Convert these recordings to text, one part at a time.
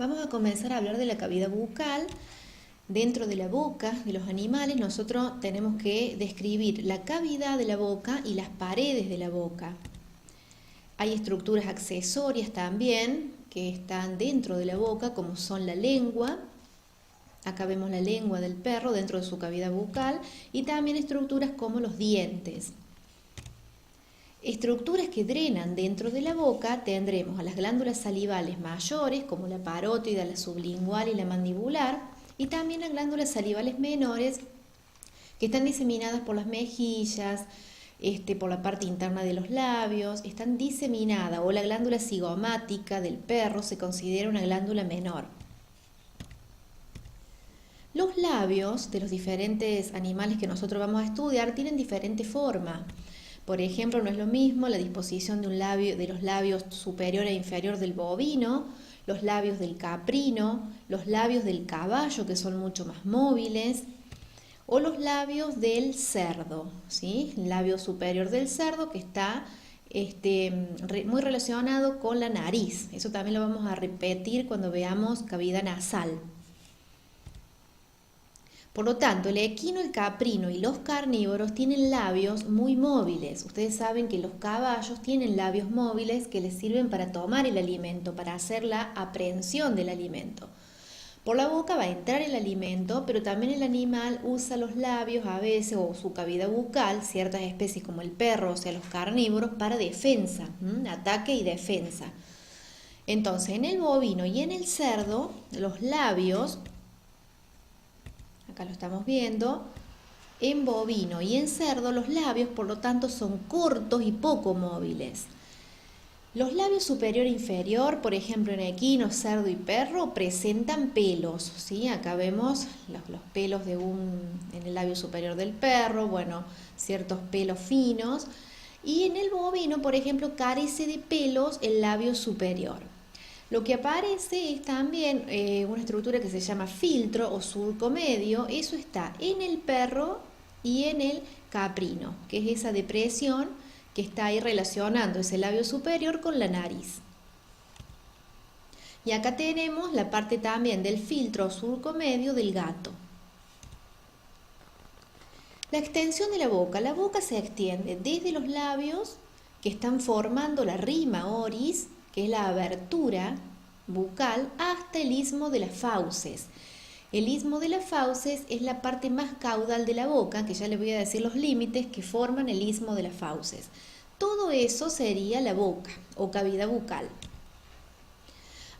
Vamos a comenzar a hablar de la cavidad bucal. Dentro de la boca de los animales nosotros tenemos que describir la cavidad de la boca y las paredes de la boca. Hay estructuras accesorias también que están dentro de la boca, como son la lengua. Acá vemos la lengua del perro dentro de su cavidad bucal, y también estructuras como los dientes. Estructuras que drenan dentro de la boca tendremos a las glándulas salivales mayores, como la parótida, la sublingual y la mandibular, y también las glándulas salivales menores, que están diseminadas por las mejillas, por la parte interna de los labios, están diseminadas, o la glándula cigomática del perro se considera una glándula menor. Los labios de los diferentes animales que nosotros vamos a estudiar tienen diferente forma. Por ejemplo, no es lo mismo la disposición de los labios superior e inferior del bovino, los labios del caprino, los labios del caballo, que son mucho más móviles, o los labios del cerdo, ¿sí? El labio superior del cerdo, que está muy relacionado con la nariz. Eso también lo vamos a repetir cuando veamos cavidad nasal. Por lo tanto, el equino, el caprino y los carnívoros tienen labios muy móviles. Ustedes saben que los caballos tienen labios móviles que les sirven para tomar el alimento, para hacer la aprehensión del alimento. Por la boca va a entrar el alimento, pero también el animal usa los labios a veces, o su cavidad bucal, ciertas especies como el perro, o sea los carnívoros, para defensa, ataque y defensa. Entonces, en el bovino y en el cerdo, los labios, acá lo estamos viendo, en bovino y en cerdo los labios, por lo tanto, son cortos y poco móviles. Los labios superior e inferior, por ejemplo en equino, cerdo y perro, presentan pelos, ¿sí? Acá vemos los pelos en el labio superior del perro, ciertos pelos finos. Y en el bovino, por ejemplo, carece de pelos el labio superior. Lo que aparece es también una estructura que se llama filtro o surco medio. Eso está en el perro y en el caprino, que es esa depresión que está ahí relacionando ese labio superior con la nariz. Y acá tenemos la parte también del filtro o surco medio del gato. La extensión de la boca se extiende desde los labios, que están formando la rima oris, que es la abertura bucal, hasta el istmo de las fauces. El istmo de las fauces es la parte más caudal de la boca, que ya les voy a decir los límites que forman el istmo de las fauces. Todo eso sería la boca o cavidad bucal.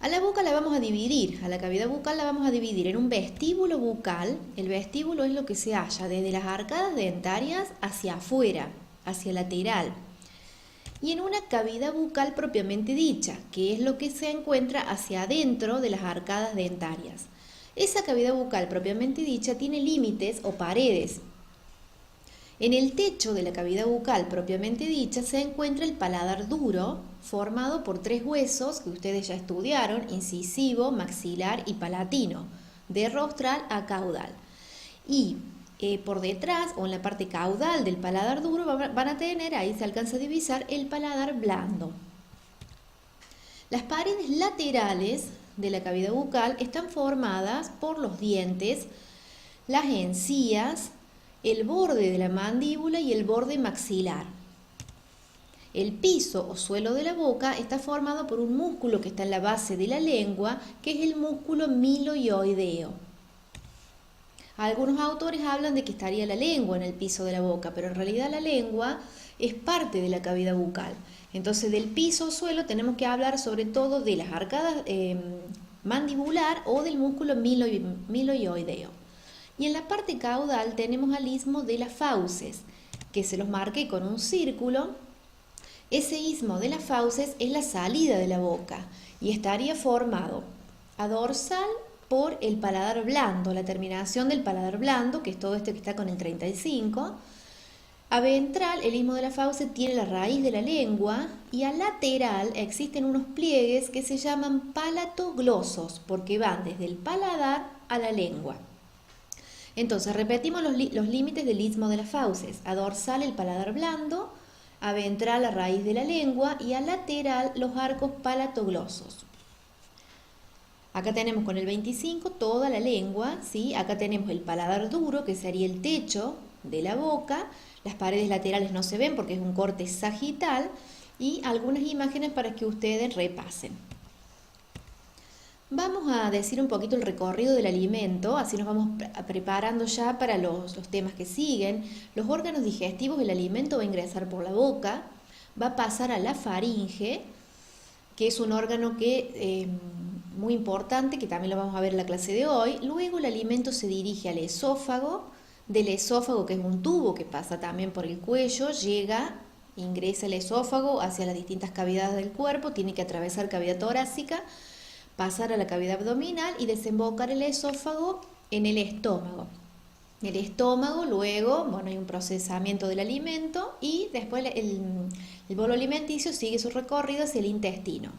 A la boca la vamos a dividir, a la cavidad bucal la vamos a dividir en un vestíbulo bucal. El vestíbulo es lo que se halla desde las arcadas dentarias hacia afuera, hacia lateral. Y en una cavidad bucal propiamente dicha, que es lo que se encuentra hacia adentro de las arcadas dentarias. Esa cavidad bucal propiamente dicha tiene límites o paredes. En el techo de la cavidad bucal propiamente dicha se encuentra el paladar duro, formado por 3 huesos que ustedes ya estudiaron: incisivo, maxilar y palatino, de rostral a caudal. Y por detrás, o en la parte caudal del paladar duro, van a tener, ahí se alcanza a divisar, el paladar blando. Las paredes laterales de la cavidad bucal están formadas por los dientes, las encías, el borde de la mandíbula y el borde maxilar. El piso o suelo de la boca está formado por un músculo que está en la base de la lengua, que es el músculo miloioideo. Algunos autores hablan de que estaría la lengua en el piso de la boca, pero en realidad la lengua es parte de la cavidad bucal. Entonces, del piso o suelo tenemos que hablar sobre todo de las arcadas mandibular o del músculo miloioideo. Y en la parte caudal tenemos al istmo de las fauces, que se los marqué con un círculo. Ese istmo de las fauces es la salida de la boca y estaría formado a dorsal por el paladar blando, la terminación del paladar blando, que es todo este que está con el 35. A ventral, el istmo de la fauce tiene la raíz de la lengua, y a lateral existen unos pliegues que se llaman palatoglosos, porque van desde el paladar a la lengua. Entonces, repetimos los límites del istmo de las fauces. A dorsal, el paladar blando; a ventral, la raíz de la lengua; y a lateral, los arcos palatoglosos. Acá tenemos con el 25 toda la lengua, ¿sí? Acá tenemos el paladar duro, que sería el techo de la boca. Las paredes laterales no se ven porque es un corte sagital. Y algunas imágenes para que ustedes repasen. Vamos a decir un poquito el recorrido del alimento, así nos vamos preparando ya para los temas que siguen. Los órganos digestivos, el alimento va a ingresar por la boca, va a pasar a la faringe, que es un órgano que muy importante, que también lo vamos a ver en la clase de hoy. Luego el alimento se dirige al esófago, del esófago, que es un tubo que pasa también por el cuello, ingresa el esófago hacia las distintas cavidades del cuerpo, tiene que atravesar cavidad torácica, pasar a la cavidad abdominal y desembocar el esófago en el estómago. El estómago luego, bueno, hay un procesamiento del alimento y después el bolo alimenticio sigue su recorrido hacia el intestino.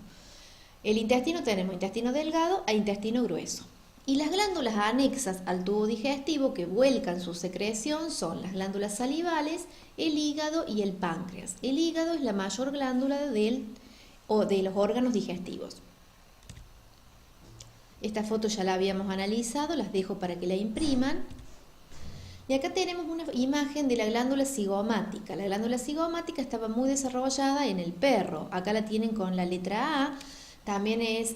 El intestino tenemos intestino delgado e intestino grueso. Y las glándulas anexas al tubo digestivo que vuelcan su secreción son las glándulas salivales, el hígado y el páncreas. El hígado es la mayor glándula de los órganos digestivos. Esta foto ya la habíamos analizado, las dejo para que la impriman. Y acá tenemos una imagen de la glándula cigomática. La glándula cigomática estaba muy desarrollada en el perro. Acá la tienen con la letra A. También es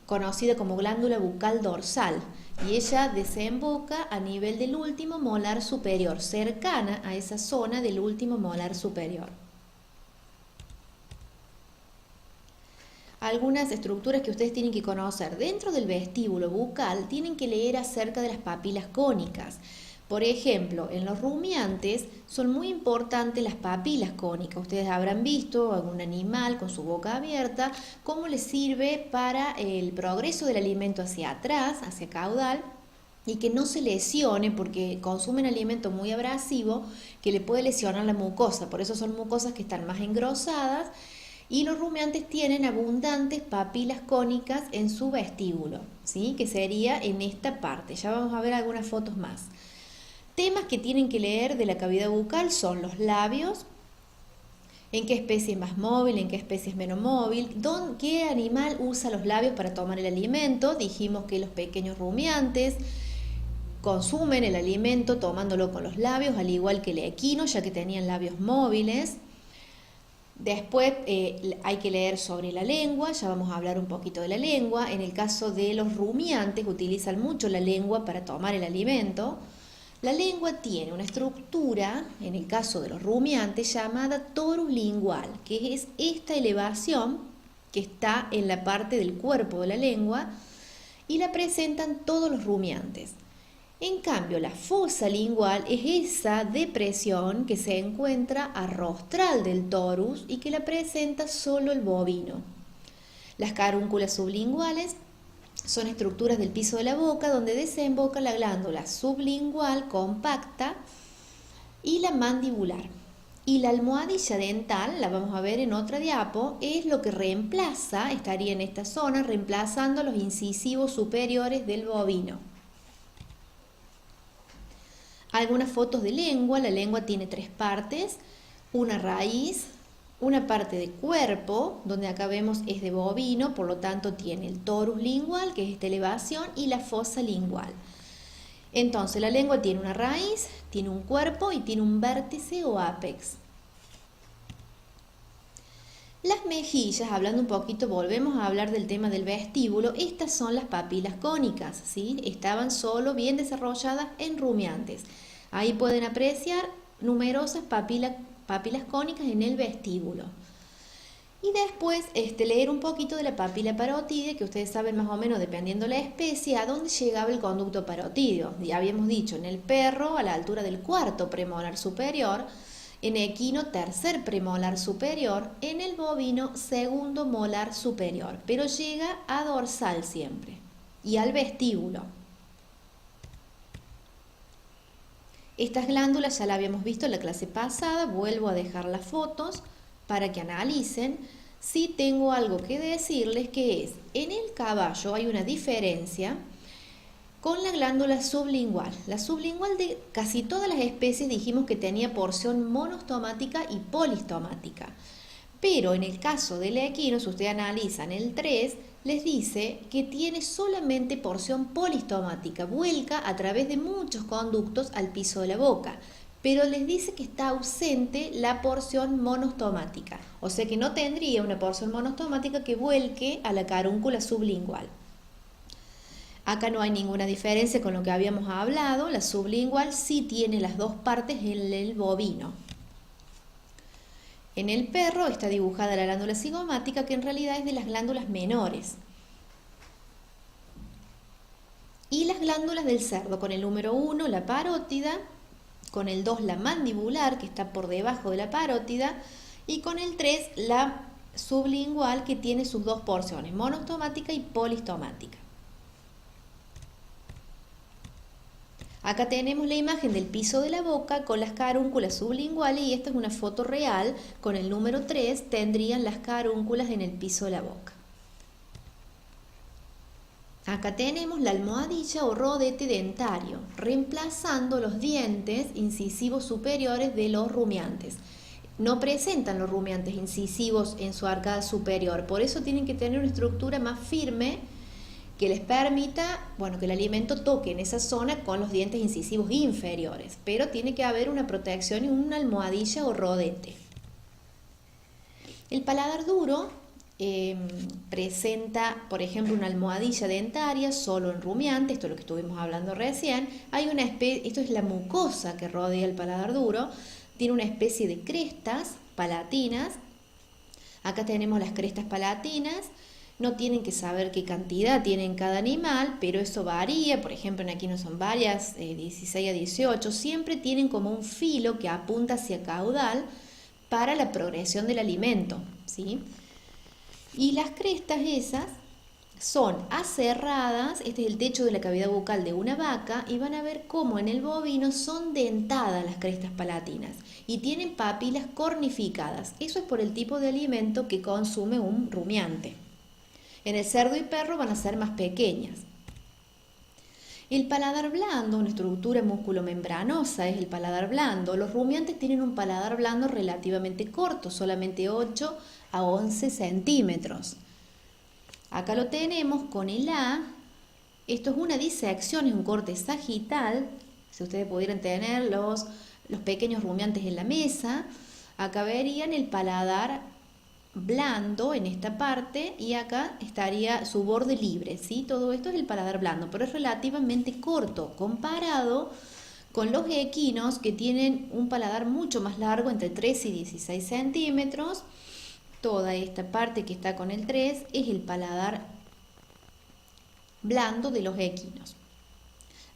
conocida como glándula bucal dorsal. Y ella desemboca a nivel del último molar superior, cercana a esa zona del último molar superior. Algunas estructuras que ustedes tienen que conocer. Dentro del vestíbulo bucal tienen que leer acerca de las papilas cónicas. Por ejemplo, en los rumiantes son muy importantes las papilas cónicas. Ustedes habrán visto algún animal con su boca abierta, cómo les sirve para el progreso del alimento hacia atrás, hacia caudal, y que no se lesione porque consumen alimento muy abrasivo que le puede lesionar la mucosa. Por eso son mucosas que están más engrosadas. Y los rumiantes tienen abundantes papilas cónicas en su vestíbulo, ¿sí? Que sería en esta parte. Ya vamos a ver algunas fotos más. Temas que tienen que leer de la cavidad bucal son los labios, en qué especie es más móvil, en qué especie es menos móvil, qué animal usa los labios para tomar el alimento. Dijimos que los pequeños rumiantes consumen el alimento tomándolo con los labios, al igual que el equino, ya que tenían labios móviles. Después hay que leer sobre la lengua, ya vamos a hablar un poquito de la lengua. En el caso de los rumiantes utilizan mucho la lengua para tomar el alimento. La lengua tiene una estructura, en el caso de los rumiantes, llamada torus lingual, que es esta elevación que está en la parte del cuerpo de la lengua y la presentan todos los rumiantes. En cambio, la fosa lingual es esa depresión que se encuentra a rostral del torus y que la presenta solo el bovino. Las carúnculas sublinguales son estructuras del piso de la boca donde desemboca la glándula sublingual compacta y la mandibular. Y la almohadilla dental, la vamos a ver en otra diapo, es lo que reemplaza, estaría en esta zona, reemplazando los incisivos superiores del bovino. Algunas fotos de lengua. La lengua tiene tres partes, una raíz, una parte de cuerpo, donde acá vemos es de bovino, por lo tanto tiene el torus lingual, que es esta elevación, y la fosa lingual. Entonces la lengua tiene una raíz, tiene un cuerpo y tiene un vértice o ápex. Las mejillas, hablando un poquito, volvemos a hablar del tema del vestíbulo. Estas son las papilas cónicas, ¿sí? Estaban solo bien desarrolladas en rumiantes. Ahí pueden apreciar numerosas papilas cónicas en el vestíbulo. Y después leer un poquito de la papila parotídea, que ustedes saben más o menos, dependiendo de la especie, a dónde llegaba el conducto parotídeo. Ya habíamos dicho, en el perro a la altura del cuarto premolar superior, en equino tercer premolar superior, en el bovino segundo molar superior, pero llega a dorsal siempre y al vestíbulo. Estas glándulas ya las habíamos visto en la clase pasada, vuelvo a dejar las fotos para que analicen. Sí tengo algo que decirles, que es, en el caballo hay una diferencia con la glándula sublingual. La sublingual de casi todas las especies dijimos que tenía porción monostomática y polistomática. Pero en el caso del equino, si ustedes analizan el 3, les dice que tiene solamente porción polistomática, vuelca a través de muchos conductos al piso de la boca, pero les dice que está ausente la porción monostomática, o sea que no tendría una porción monostomática que vuelque a la carúncula sublingual. Acá no hay ninguna diferencia con lo que habíamos hablado, la sublingual sí tiene las dos partes en el bovino. En el perro está dibujada la glándula cigomática, que en realidad es de las glándulas menores. Y las glándulas del cerdo, con el número 1 la parótida, con el 2 la mandibular, que está por debajo de la parótida, y con el 3 la sublingual, que tiene sus dos porciones, monostomática y polistomática. Acá tenemos la imagen del piso de la boca con las carúnculas sublinguales y esta es una foto real. Con el número 3 tendrían las carúnculas en el piso de la boca. Acá tenemos la almohadilla o rodete dentario, reemplazando los dientes incisivos superiores de los rumiantes. No presentan los rumiantes incisivos en su arcada superior, por eso tienen que tener una estructura más firme que les permita, que el alimento toque en esa zona con los dientes incisivos inferiores, pero tiene que haber una protección y una almohadilla o rodete. El paladar duro presenta, por ejemplo, una almohadilla dentaria solo en rumiante, esto es lo que estuvimos hablando recién. Esto es la mucosa que rodea el paladar duro, tiene una especie de crestas palatinas. Acá tenemos las crestas palatinas. No tienen que saber qué cantidad tiene cada animal, pero eso varía. Por ejemplo, en equinos son varias, 16 a 18. Siempre tienen como un filo que apunta hacia caudal para la progresión del alimento, ¿sí? Y las crestas esas son aserradas. Este es el techo de la cavidad bucal de una vaca y van a ver cómo en el bovino son dentadas las crestas palatinas y tienen papilas cornificadas. Eso es por el tipo de alimento que consume un rumiante. En el cerdo y perro van a ser más pequeñas. El paladar blando, una estructura musculomembranosa, es el paladar blando. Los rumiantes tienen un paladar blando relativamente corto, solamente 8 a 11 centímetros. Acá lo tenemos con el A. Esto es una disección, es un corte sagital. Si ustedes pudieran tener los pequeños rumiantes en la mesa, acá verían el paladar blando en esta parte y acá estaría su borde libre, ¿sí? Todo esto es el paladar blando, pero es relativamente corto comparado con los equinos, que tienen un paladar mucho más largo, entre 13 y 16 centímetros. Toda esta parte que está con el 3 es el paladar blando de los equinos.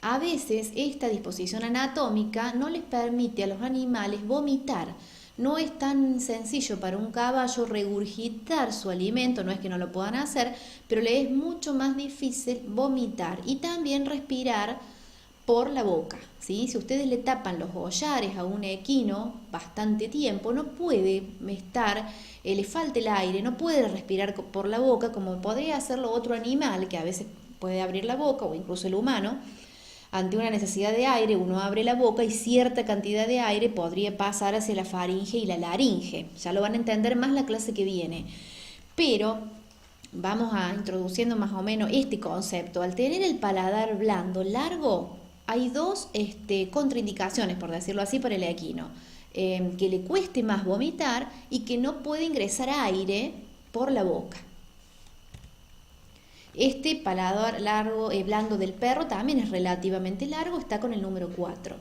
A veces esta disposición anatómica no les permite a los animales vomitar. No es tan sencillo para un caballo regurgitar su alimento, no es que no lo puedan hacer, pero le es mucho más difícil vomitar y también respirar por la boca, ¿sí? Si ustedes le tapan los collares a un equino bastante tiempo, no puede estar, le falta el aire, no puede respirar por la boca como podría hacerlo otro animal que a veces puede abrir la boca, o incluso el humano. Ante una necesidad de aire, uno abre la boca y cierta cantidad de aire podría pasar hacia la faringe y la laringe. Ya lo van a entender más la clase que viene. Pero vamos a introduciendo más o menos este concepto. Al tener el paladar blando largo, hay dos contraindicaciones, por decirlo así, para el equino. Que le cueste más vomitar y que no puede ingresar aire por la boca. Este paladar largo, blando del perro también es relativamente largo, está con el número 4.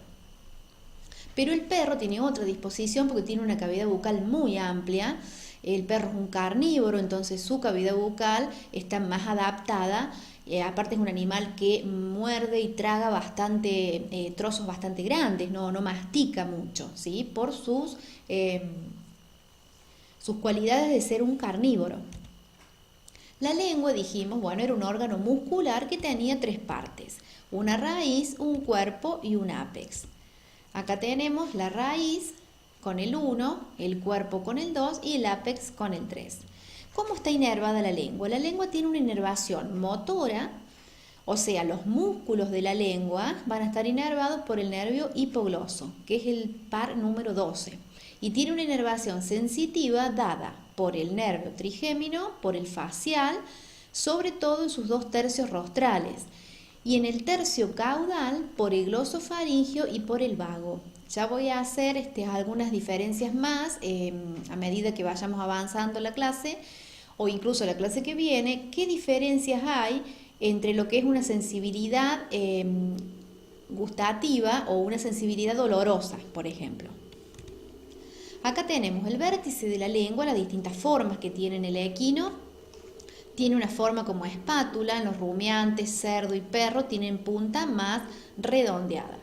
Pero el perro tiene otra disposición porque tiene una cavidad bucal muy amplia. El perro es un carnívoro, entonces su cavidad bucal está más adaptada. Aparte es un animal que muerde y traga trozos bastante grandes, no mastica mucho, ¿sí? Por sus cualidades de ser un carnívoro. La lengua, dijimos, era un órgano muscular que tenía 3 partes, una raíz, un cuerpo y un ápex. Acá tenemos la raíz con el 1, el cuerpo con el 2 y el ápex con el 3. ¿Cómo está inervada la lengua? La lengua tiene una inervación motora, o sea, los músculos de la lengua van a estar inervados por el nervio hipogloso, que es el par número 12, y tiene una inervación sensitiva dada por el nervio trigémino, por el facial, sobre todo en sus 2 tercios rostrales, y en el tercio caudal por el glosofaringio y por el vago. Ya voy a hacer algunas diferencias más a medida que vayamos avanzando la clase, o incluso la clase que viene, qué diferencias hay entre lo que es una sensibilidad gustativa o una sensibilidad dolorosa, por ejemplo. Acá tenemos el vértice de la lengua, las distintas formas que tiene en el equino. Tiene una forma como espátula, en los rumiantes, cerdo y perro tienen punta más redondeada.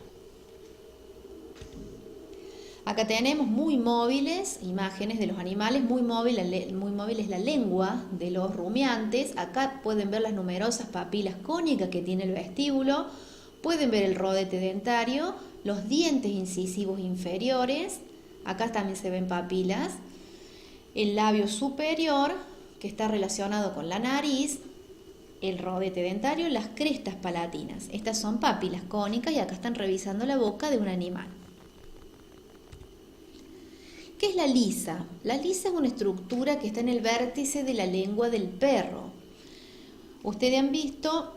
Acá tenemos muy móviles, imágenes de los animales, muy móvil es la lengua de los rumiantes. Acá pueden ver las numerosas papilas cónicas que tiene el vestíbulo, pueden ver el rodete dentario, los dientes incisivos inferiores, acá también se ven papilas, el labio superior, que está relacionado con la nariz, el rodete dentario, las crestas palatinas. Estas son papilas cónicas y acá están revisando la boca de un animal. ¿Qué es la lisa? La lisa es una estructura que está en el vértice de la lengua del perro. Ustedes han visto,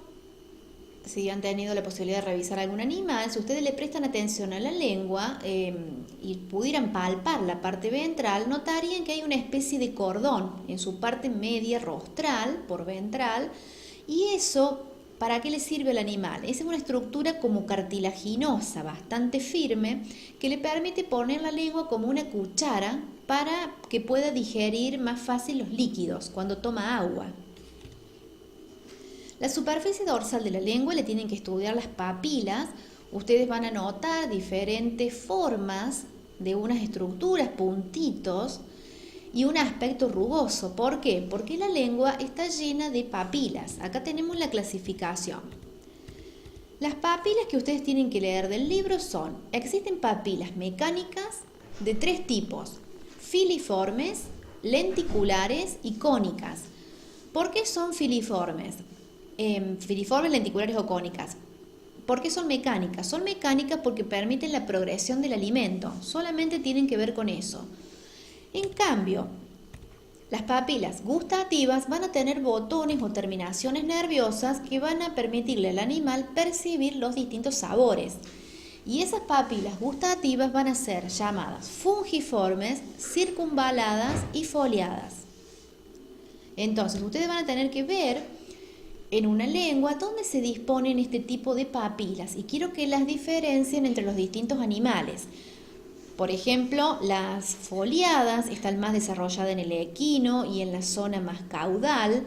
si han tenido la posibilidad de revisar algún animal, si ustedes le prestan atención a la lengua y pudieran palpar la parte ventral, notarían que hay una especie de cordón en su parte media rostral, por ventral, y eso, ¿para qué le sirve al animal? Esa es una estructura como cartilaginosa, bastante firme, que le permite poner la lengua como una cuchara para que pueda digerir más fácil los líquidos cuando toma agua. La superficie dorsal de la lengua le tienen que estudiar las papilas. Ustedes van a notar diferentes formas de unas estructuras, puntitos y un aspecto rugoso. ¿Por qué? Porque la lengua está llena de papilas. Acá tenemos la clasificación. Las papilas que ustedes tienen que leer del libro son: existen papilas mecánicas de 3 tipos: filiformes, lenticulares y cónicas. ¿Por qué son filiformes? Filiformes, lenticulares o cónicas. ¿Por qué son mecánicas? Son mecánicas porque permiten la progresión del alimento, solamente tienen que ver con eso. En cambio, las papilas gustativas van a tener botones o terminaciones nerviosas que van a permitirle al animal percibir los distintos sabores. Y esas papilas gustativas van a ser llamadas fungiformes, circunvaladas y foliadas. Entonces, ustedes van a tener que ver en una lengua dónde se disponen este tipo de papilas, y quiero que las diferencien entre los distintos animales. Por ejemplo, las foliadas están más desarrolladas en el equino y en la zona más caudal.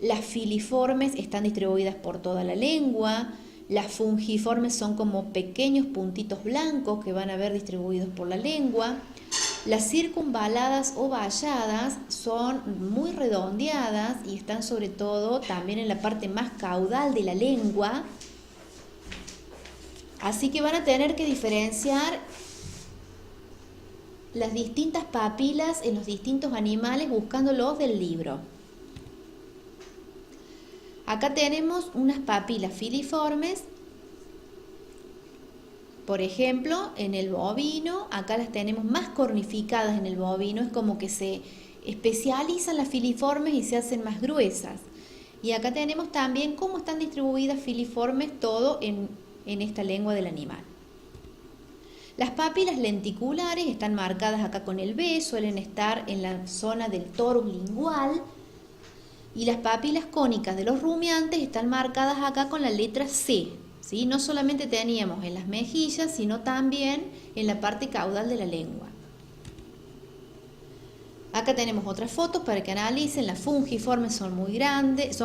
Las filiformes están distribuidas por toda la lengua. Las fungiformes son como pequeños puntitos blancos que van a ver distribuidos por la lengua. Las circunvaladas o valladas son muy redondeadas y están sobre todo también en la parte más caudal de la lengua. Así que van a tener que diferenciar las distintas papilas en los distintos animales buscándolos del libro. Acá tenemos unas papilas filiformes. Por ejemplo, en el bovino, acá las tenemos más cornificadas en el bovino, es como que se especializan las filiformes y se hacen más gruesas. Y acá tenemos también cómo están distribuidas filiformes todo en esta lengua del animal. Las papilas lenticulares están marcadas acá con el B, suelen estar en la zona del torus lingual. Y las papilas cónicas de los rumiantes están marcadas acá con la letra C. ¿Sí? No solamente teníamos en las mejillas, sino también en la parte caudal de la lengua. Acá tenemos otras fotos para que analicen. Las fungiformes son muy grandes,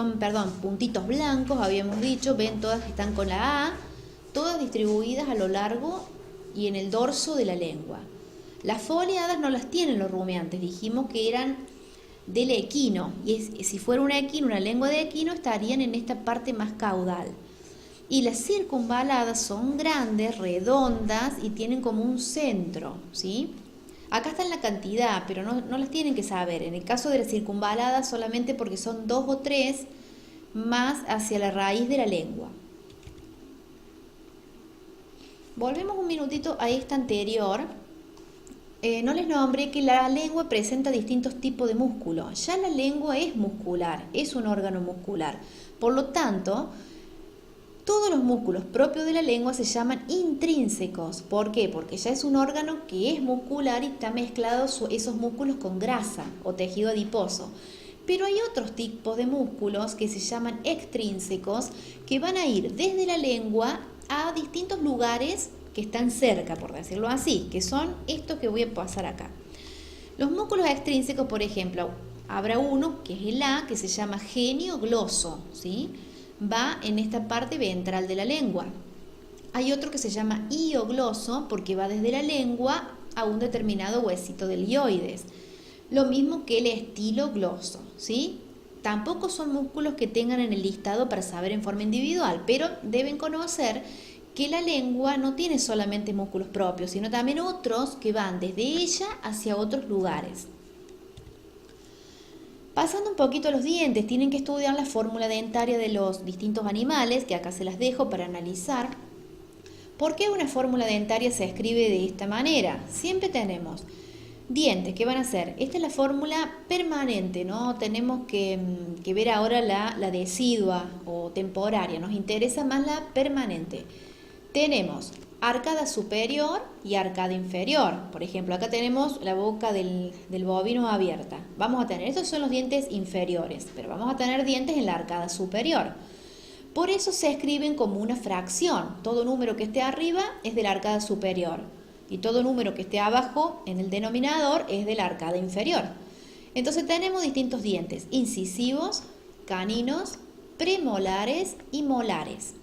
puntitos blancos, habíamos dicho, ven todas que están con la A, todas distribuidas a lo largo y en el dorso de la lengua. Las foliadas no las tienen los rumiantes, dijimos que eran del equino, y si fuera un equino, una lengua de equino, estarían en esta parte más caudal. Y las circunvaladas son grandes, redondas y tienen como un centro, ¿sí? Acá está en la cantidad, pero no las tienen que saber. En el caso de las circunvaladas solamente porque son 2 o 3 más hacia la raíz de la lengua. Volvemos un minutito a esta anterior. no les nombré que la lengua presenta distintos tipos de músculo. Ya la lengua es muscular, es un órgano muscular. Por lo tanto, todos los músculos propios de la lengua se llaman intrínsecos. ¿Por qué? Porque ya es un órgano que es muscular y está mezclado esos músculos con grasa o tejido adiposo. Pero hay otros tipos de músculos que se llaman extrínsecos que van a ir desde la lengua a distintos lugares que están cerca, por decirlo así, que son estos que voy a pasar acá. Los músculos extrínsecos, por ejemplo, habrá uno que es el A, que se llama genio-gloso, ¿sí? Va en esta parte ventral de la lengua. Hay otro que se llama hiogloso porque va desde la lengua a un determinado huesito del hioides. Lo mismo que el estilogloso, ¿sí? Tampoco son músculos que tengan en el listado para saber en forma individual, pero deben conocer que la lengua no tiene solamente músculos propios, sino también otros que van desde ella hacia otros lugares. Pasando un poquito a los dientes, tienen que estudiar la fórmula dentaria de los distintos animales, que acá se las dejo para analizar. ¿Por qué una fórmula dentaria se escribe de esta manera? Siempre tenemos dientes, ¿qué van a ser? Esta es la fórmula permanente, ¿no? Tenemos que ver ahora la decidua o temporaria, nos interesa más la permanente. Tenemos arcada superior y arcada inferior. Por ejemplo, acá tenemos la boca del bovino abierta. Vamos a tener, estos son los dientes inferiores, pero vamos a tener dientes en la arcada superior. Por eso se escriben como una fracción. Todo número que esté arriba es de la arcada superior y todo número que esté abajo en el denominador es de la arcada inferior. Entonces tenemos distintos dientes: incisivos, caninos, premolares y molares.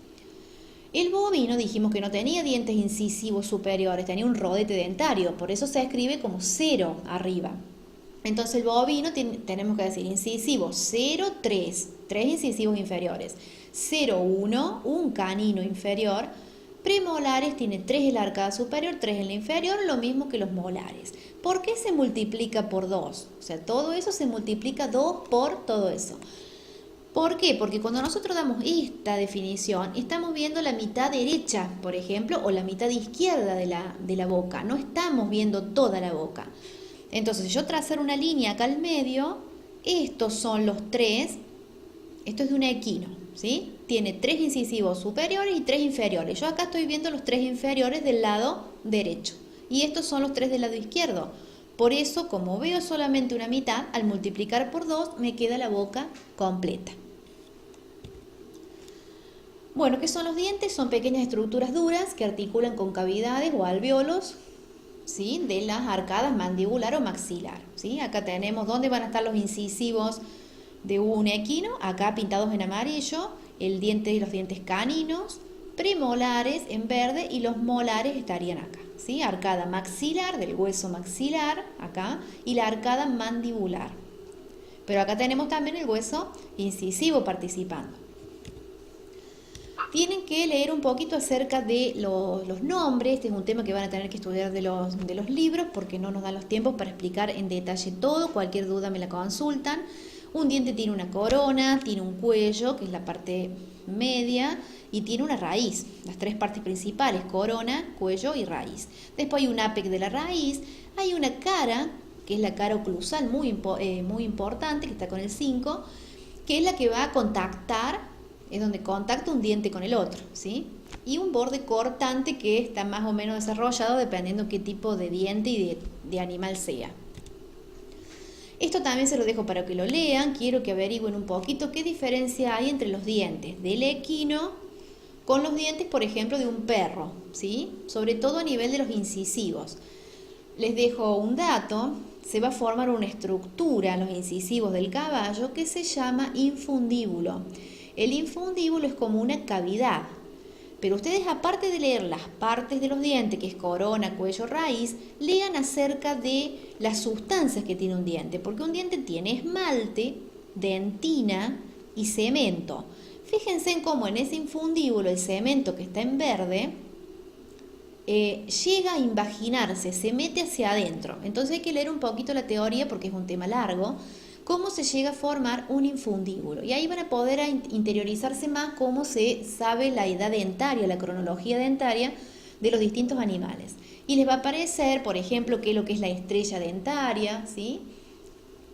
El bovino dijimos que no tenía dientes incisivos superiores, tenía un rodete dentario, por eso se escribe como 0 arriba. Entonces el bovino tenemos que decir incisivo 0, 3, 3 incisivos inferiores, 0, 1, un canino inferior. Premolares tiene 3 en la arcada superior, 3 en la inferior, lo mismo que los molares. ¿Por qué se multiplica por 2? O sea, todo eso se multiplica 2 por todo eso. ¿Por qué? Porque cuando nosotros damos esta definición, estamos viendo la mitad derecha, por ejemplo, o la mitad izquierda de la boca. No estamos viendo toda la boca. Entonces, si yo trazar una línea acá al medio, estos son los 3. Esto es de un equino, ¿sí? Tiene 3 incisivos superiores y 3 inferiores. Yo acá estoy viendo los 3 inferiores del lado derecho. Y estos son los 3 del lado izquierdo. Por eso, como veo solamente una mitad, al multiplicar por 2 me queda la boca completa. Bueno, ¿qué son los dientes? Son pequeñas estructuras duras que articulan con cavidades o alvéolos, ¿sí?, de las arcadas mandibular o maxilar, ¿sí? Acá tenemos dónde van a estar los incisivos de un equino, acá pintados en amarillo, el diente y los dientes caninos, premolares en verde y los molares estarían acá, ¿sí? Arcada maxilar del hueso maxilar, acá, y la arcada mandibular. Pero acá tenemos también el hueso incisivo participando. Tienen que leer un poquito acerca de los nombres. Este es un tema que van a tener que estudiar de los libros porque no nos dan los tiempos para explicar en detalle todo. Cualquier duda me la consultan. Un diente tiene una corona, tiene un cuello, que es la parte media, y tiene una raíz. Las 3 partes principales: corona, cuello y raíz. Después hay un ápex de la raíz. Hay una cara, que es la cara oclusal muy importante, que está con el 5, que es la que va a contactar. Es donde contacta un diente con el otro, ¿sí? Y un borde cortante que está más o menos desarrollado dependiendo qué tipo de diente y de animal sea. Esto también se lo dejo para que lo lean. Quiero que averigüen un poquito qué diferencia hay entre los dientes del equino con los dientes, por ejemplo, de un perro, ¿sí? Sobre todo a nivel de los incisivos. Les dejo un dato. Se va a formar una estructura en los incisivos del caballo que se llama infundíbulo. El infundíbulo es como una cavidad, pero ustedes, aparte de leer las partes de los dientes, que es corona, cuello, raíz, lean acerca de las sustancias que tiene un diente, porque un diente tiene esmalte, dentina y cemento. Fíjense en cómo en ese infundíbulo el cemento que está en verde llega a invaginarse, se mete hacia adentro. Entonces hay que leer un poquito la teoría porque es un tema largo. Cómo se llega a formar un infundíbulo. Y ahí van a poder interiorizarse más cómo se sabe la edad dentaria, la cronología dentaria de los distintos animales. Y les va a aparecer, por ejemplo, qué es lo que es la estrella dentaria, ¿sí?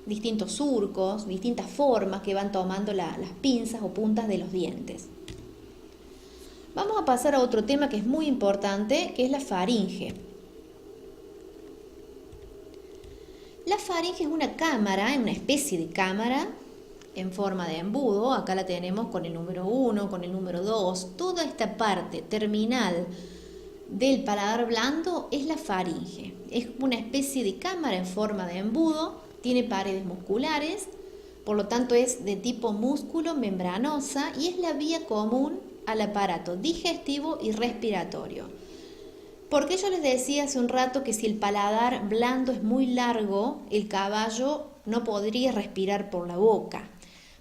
Distintos surcos, distintas formas que van tomando las pinzas o puntas de los dientes. Vamos a pasar a otro tema que es muy importante, que es la faringe. La faringe es una cámara, una especie de cámara en forma de embudo. Acá la tenemos con el número 1, con el número 2. Toda esta parte terminal del paladar blando es la faringe. Es una especie de cámara en forma de embudo, tiene paredes musculares, por lo tanto es de tipo músculo membranosa y es la vía común al aparato digestivo y respiratorio. Porque yo les decía hace un rato que si el paladar blando es muy largo, el caballo no podría respirar por la boca.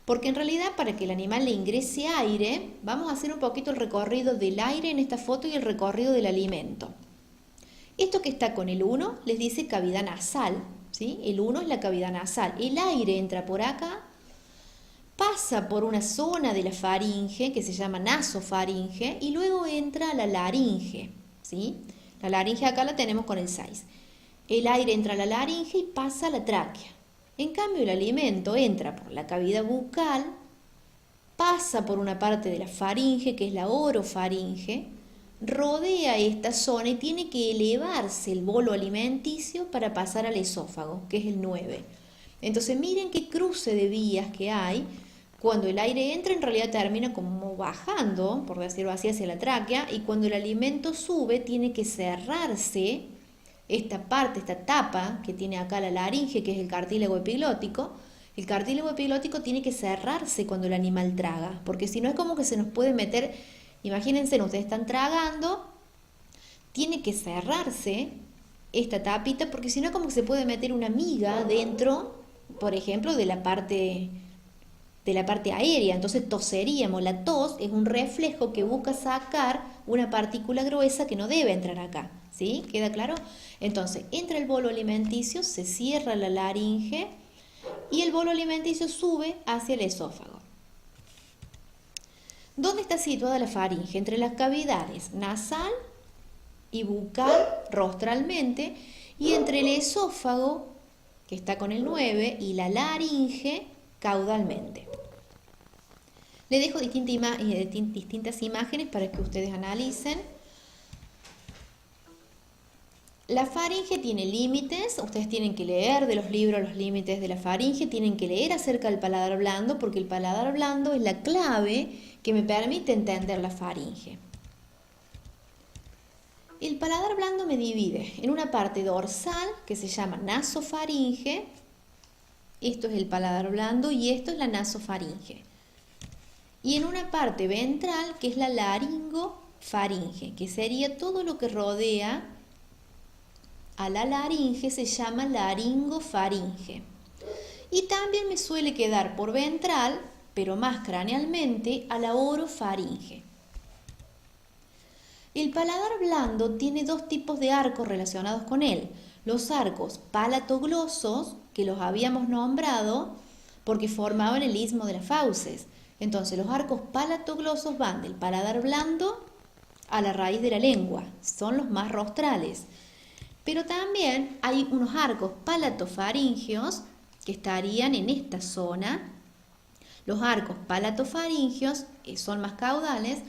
Porque en realidad para que el animal le ingrese aire, vamos a hacer un poquito el recorrido del aire en esta foto y el recorrido del alimento. Esto que está con el 1 les dice cavidad nasal, ¿sí? El 1 es la cavidad nasal. El aire entra por acá, pasa por una zona de la faringe que se llama nasofaringe y luego entra a la laringe, ¿sí? La laringe acá la tenemos con el 6. El aire entra a la laringe y pasa a la tráquea. En cambio, el alimento entra por la cavidad bucal, pasa por una parte de la faringe, que es la orofaringe, rodea esta zona y tiene que elevarse el bolo alimenticio para pasar al esófago, que es el 9. Entonces, miren qué cruce de vías que hay. Cuando el aire entra, en realidad termina como bajando, por decirlo así, hacia la tráquea, y cuando el alimento sube, tiene que cerrarse esta parte, esta tapa que tiene acá la laringe, que es el cartílago epiglótico. El cartílago epiglótico tiene que cerrarse cuando el animal traga, porque si no es como que se nos puede meter, imagínense, ustedes están tragando, tiene que cerrarse esta tapita, porque si no es como que se puede meter una miga dentro, por ejemplo, de la parte aérea, entonces toseríamos. La tos es un reflejo que busca sacar una partícula gruesa que no debe entrar acá, ¿sí? ¿Queda claro? Entonces, entra el bolo alimenticio, se cierra la laringe y el bolo alimenticio sube hacia el esófago. ¿Dónde está situada la faringe? Entre las cavidades nasal y bucal rostralmente y entre el esófago, que está con el 9, y la laringe caudalmente. Les dejo distintas imágenes para que ustedes analicen. La faringe tiene límites, ustedes tienen que leer de los libros los límites de la faringe, tienen que leer acerca del paladar blando, porque el paladar blando es la clave que me permite entender la faringe. El paladar blando me divide en una parte dorsal que se llama nasofaringe, esto es el paladar blando y esto es la nasofaringe. Y en una parte ventral que es la laringofaringe, que sería todo lo que rodea a la laringe, se llama laringofaringe. Y también me suele quedar por ventral, pero más cranealmente, a la orofaringe. El paladar blando tiene dos tipos de arcos relacionados con él. Los arcos palatoglosos, que los habíamos nombrado porque formaban el istmo de las fauces. Entonces, los arcos palatoglosos van del paladar blando a la raíz de la lengua, son los más rostrales. Pero también hay unos arcos palatofaringeos que estarían en esta zona. Los arcos palatofaringeos, que son más caudales,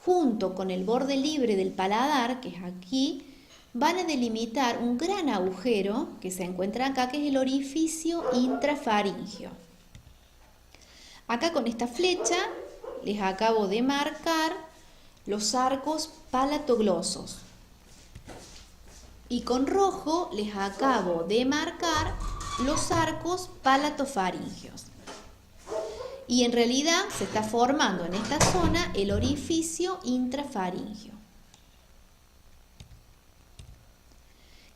junto con el borde libre del paladar, que es aquí, van a delimitar un gran agujero que se encuentra acá, que es el orificio intrafaringeo. Acá con esta flecha les acabo de marcar los arcos palatoglosos. Y con rojo les acabo de marcar los arcos palatofaringeos. Y en realidad se está formando en esta zona el orificio intrafaringeo.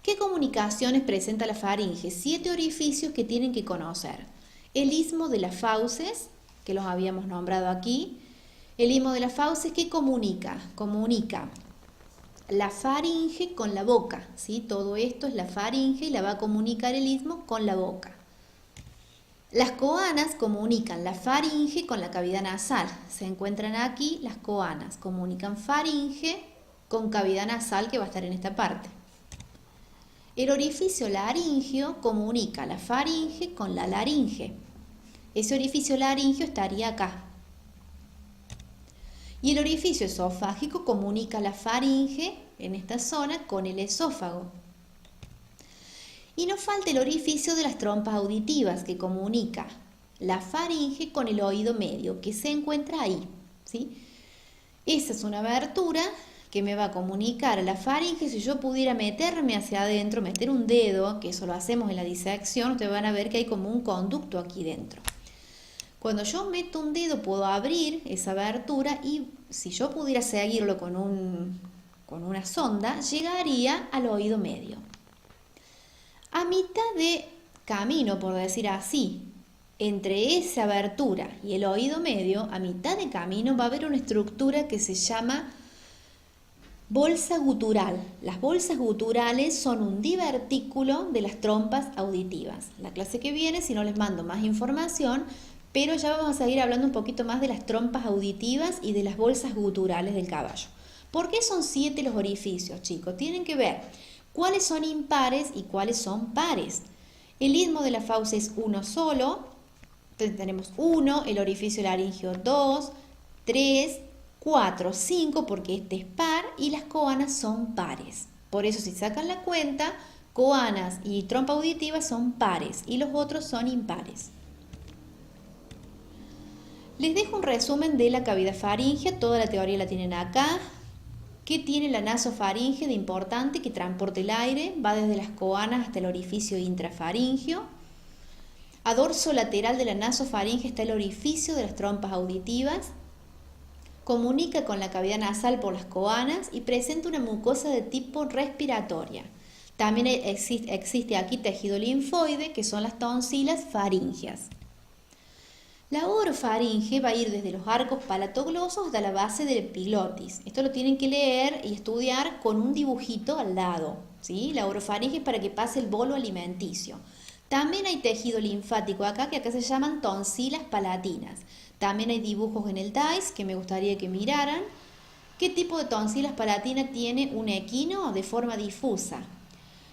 ¿Qué comunicaciones presenta la faringe? 7 orificios que tienen que conocer. El istmo de las fauces, que los habíamos nombrado aquí. El istmo de las fauces, ¿qué comunica? Comunica la faringe con la boca, ¿sí? Todo esto es la faringe y la va a comunicar el istmo con la boca. Las coanas comunican la faringe con la cavidad nasal. Se encuentran aquí las coanas, comunican faringe con cavidad nasal que va a estar en esta parte. El orificio laríngeo comunica la faringe con la laringe. Ese orificio laríngeo estaría acá. Y el orificio esofágico comunica la faringe en esta zona con el esófago. Y nos falta el orificio de las trompas auditivas que comunica la faringe con el oído medio, que se encuentra ahí, ¿sí? Esa es una abertura que me va a comunicar a la faringe. Si yo pudiera meterme hacia adentro, meter un dedo, que eso lo hacemos en la disección, ustedes van a ver que hay como un conducto aquí dentro. Cuando yo meto un dedo puedo abrir esa abertura y si yo pudiera seguirlo con una sonda, llegaría al oído medio. A mitad de camino, por decir así, entre esa abertura y el oído medio, a mitad de camino va a haber una estructura que se llama bolsa gutural. Las bolsas guturales son un divertículo de las trompas auditivas. La clase que viene, si no les mando más información, pero ya vamos a seguir hablando un poquito más de las trompas auditivas y de las bolsas guturales del caballo. ¿Por qué son 7 los orificios, chicos? Tienen que ver cuáles son impares y cuáles son pares. El istmo de la fauce es uno solo, entonces tenemos 1, el orificio laríngeo 2, 3, 4, 5 porque este es par y las coanas son pares. Por eso si sacan la cuenta, coanas y trompa auditiva son pares y los otros son impares. Les dejo un resumen de la cavidad faríngea, toda la teoría la tienen acá. ¿Qué tiene la nasofaringe de importante que transporta el aire? Va desde las coanas hasta el orificio intrafaríngeo. A dorso lateral de la nasofaringe está el orificio de las trompas auditivas. Comunica con la cavidad nasal por las coanas y presenta una mucosa de tipo respiratoria. También existe aquí tejido linfoide, que son las tonsilas faríngeas. La orofaringe va a ir desde los arcos palatoglosos hasta la base del epiglotis. Esto lo tienen que leer y estudiar con un dibujito al lado, ¿sí? La orofaringe es para que pase el bolo alimenticio. También hay tejido linfático acá, que acá se llaman tonsilas palatinas. También hay dibujos en el DAIS que me gustaría que miraran. ¿Qué tipo de tonsilas palatinas tiene un equino? De forma difusa.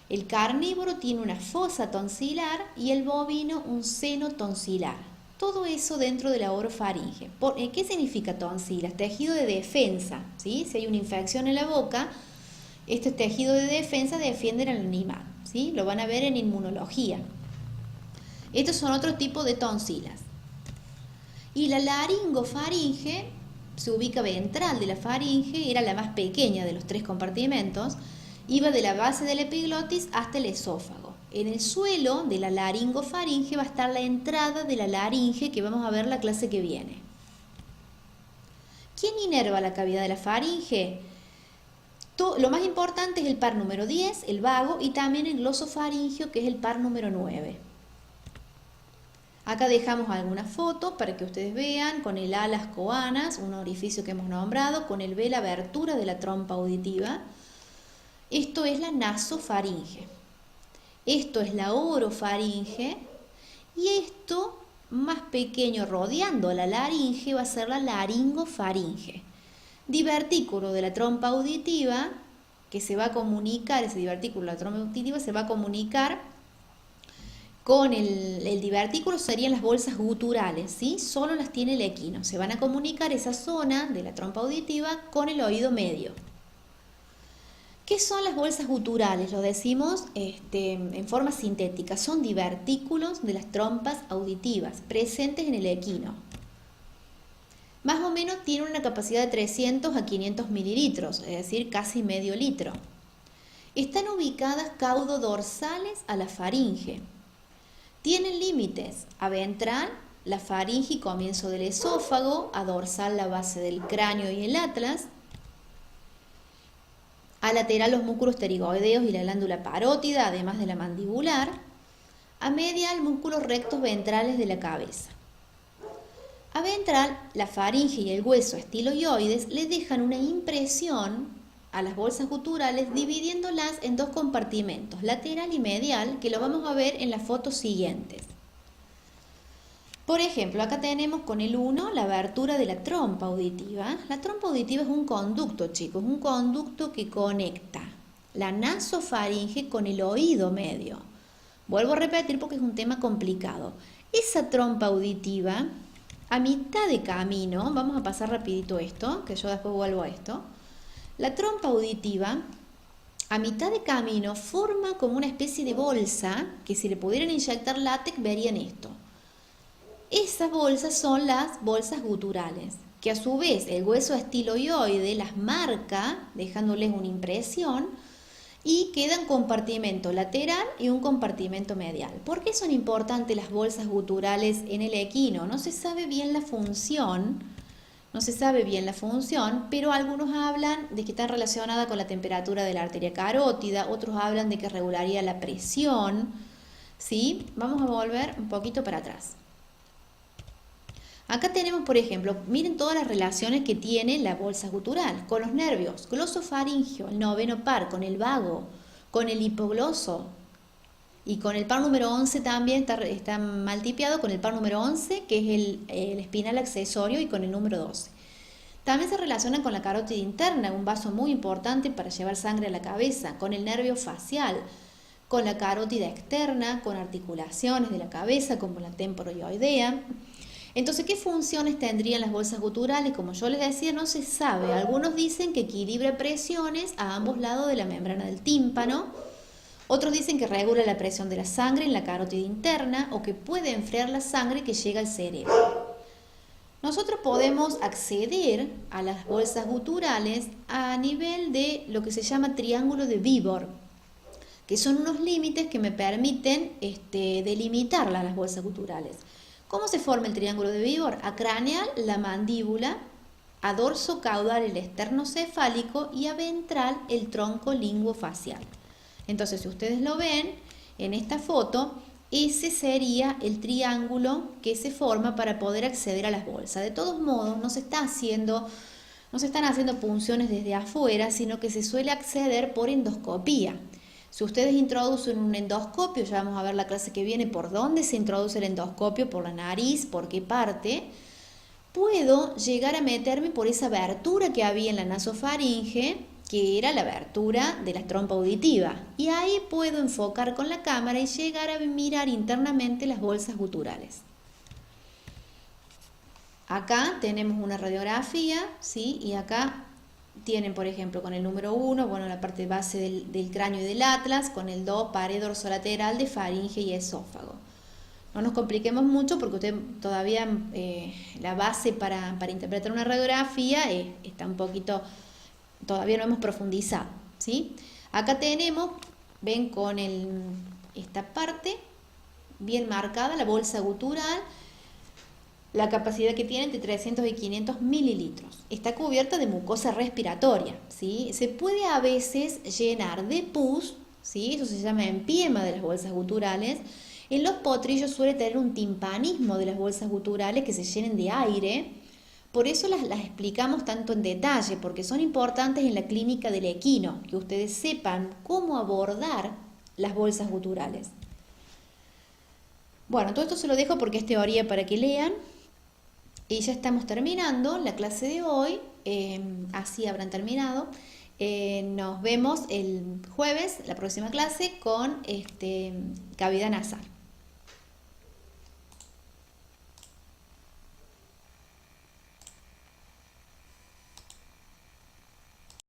El carnívoro tiene una fosa tonsilar y el bovino un seno tonsilar. Todo eso dentro de la orofaringe. ¿Qué significa tonsilas? Tejido de defensa, ¿sí? Si hay una infección en la boca, este tejido de defensa defiende al animal, ¿sí? Lo van a ver en inmunología. Estos son otro tipo de tonsilas. Y la laringofaringe se ubica ventral de la faringe, era la más pequeña de los 3 compartimentos, iba de la base del epiglotis hasta el esófago. En el suelo de la laringofaringe va a estar la entrada de la laringe que vamos a ver la clase que viene. ¿Quién inerva la cavidad de la faringe? Lo más importante es el par número 10, el vago, y también el glosofaringio, que es el par número 9. Acá dejamos algunas fotos para que ustedes vean con el A las coanas, un orificio que hemos nombrado, con el B la abertura de la trompa auditiva. Esto es la nasofaringe. Esto es la orofaringe y esto más pequeño rodeando la laringe va a ser la laringofaringe. Divertículo de la trompa auditiva que se va a comunicar, ese divertículo de la trompa auditiva se va a comunicar con el divertículo, serían las bolsas guturales, ¿sí? Solo las tiene el equino. Se van a comunicar esa zona de la trompa auditiva con el oído medio. ¿Qué son las bolsas guturales? Lo decimos en forma sintética. Son divertículos de las trompas auditivas presentes en el equino. Más o menos tienen una capacidad de 300 a 500 mililitros, es decir, casi medio litro. Están ubicadas caudo-dorsales a la faringe. Tienen límites a ventral, la faringe y comienzo del esófago, a dorsal la base del cráneo y el atlas, a lateral los músculos pterigoideos y la glándula parótida, además de la mandibular, a medial músculos rectos ventrales de la cabeza. A ventral, la faringe y el hueso estiloioides le dejan una impresión a las bolsas guturales dividiéndolas en 2 compartimentos, lateral y medial, que lo vamos a ver en las fotos siguientes. Por ejemplo, acá tenemos con el 1 la abertura de la trompa auditiva. La trompa auditiva es un conducto, chicos, un conducto que conecta la nasofaringe con el oído medio. Vuelvo a repetir porque es un tema complicado. Esa trompa auditiva, a mitad de camino, vamos a pasar rapidito esto, que yo después vuelvo a esto. La trompa auditiva, a mitad de camino, forma como una especie de bolsa, que si le pudieran inyectar látex verían esto. Esas bolsas son las bolsas guturales, que a su vez el hueso estiloide las marca, dejándoles una impresión, y queda un compartimento lateral y un compartimento medial. ¿Por qué son importantes las bolsas guturales en el equino? No se sabe bien la función, pero algunos hablan de que está relacionada con la temperatura de la arteria carótida, otros hablan de que regularía la presión, ¿sí? Vamos a volver un poquito para atrás. Acá tenemos, por ejemplo, miren todas las relaciones que tiene la bolsa gutural con los nervios glosofaringio, el noveno par, con el vago, con el hipogloso y con el par número 11 también está mal tipiado con el par número 11, que es el espinal accesorio, y con el número 12. También se relaciona con la carótida interna, un vaso muy importante para llevar sangre a la cabeza, con el nervio facial, con la carótida externa, con articulaciones de la cabeza como la temporoidea. Entonces, ¿qué funciones tendrían las bolsas guturales? Como yo les decía, no se sabe. Algunos dicen que equilibra presiones a ambos lados de la membrana del tímpano. Otros dicen que regula la presión de la sangre en la carótida interna o que puede enfriar la sangre que llega al cerebro. Nosotros podemos acceder a las bolsas guturales a nivel de lo que se llama triángulo de Víbor, que son unos límites que me permiten delimitar las bolsas guturales. ¿Cómo se forma el triángulo de Víbor? Acraneal, la mandíbula, a dorso caudal el esternocefálico y a ventral el tronco linguofacial. Entonces, si ustedes lo ven en esta foto, ese sería el triángulo que se forma para poder acceder a las bolsas. De todos modos, no se están haciendo punciones desde afuera, sino que se suele acceder por endoscopía. Si ustedes introducen un endoscopio, ya vamos a ver la clase que viene por dónde se introduce el endoscopio, por la nariz, por qué parte, puedo llegar a meterme por esa abertura que había en la nasofaringe, que era la abertura de la trompa auditiva. Y ahí puedo enfocar con la cámara y llegar a mirar internamente las bolsas guturales. Acá tenemos una radiografía, ¿sí? Y acá tienen, por ejemplo, con el número 1, bueno, la parte base del cráneo y del atlas, con el 2, pared dorsolateral de faringe y esófago. No nos compliquemos mucho porque usted todavía la base para interpretar una radiografía está un poquito, todavía no hemos profundizado, ¿sí? Acá tenemos, ven con esta parte bien marcada, la bolsa gutural, la capacidad que tiene entre 300 y 500 mililitros. Está cubierta de mucosa respiratoria, ¿sí? Se puede a veces llenar de pus, ¿sí? Eso se llama empiema de las bolsas guturales. En los potrillos suele tener un timpanismo de las bolsas guturales que se llenen de aire. Por eso las explicamos tanto en detalle, porque son importantes en la clínica del equino, que ustedes sepan cómo abordar las bolsas guturales. Bueno, todo esto se lo dejo porque es teoría para que lean. Y ya estamos terminando la clase de hoy, así habrán terminado. Nos vemos el jueves, la próxima clase, con cavidad nasal.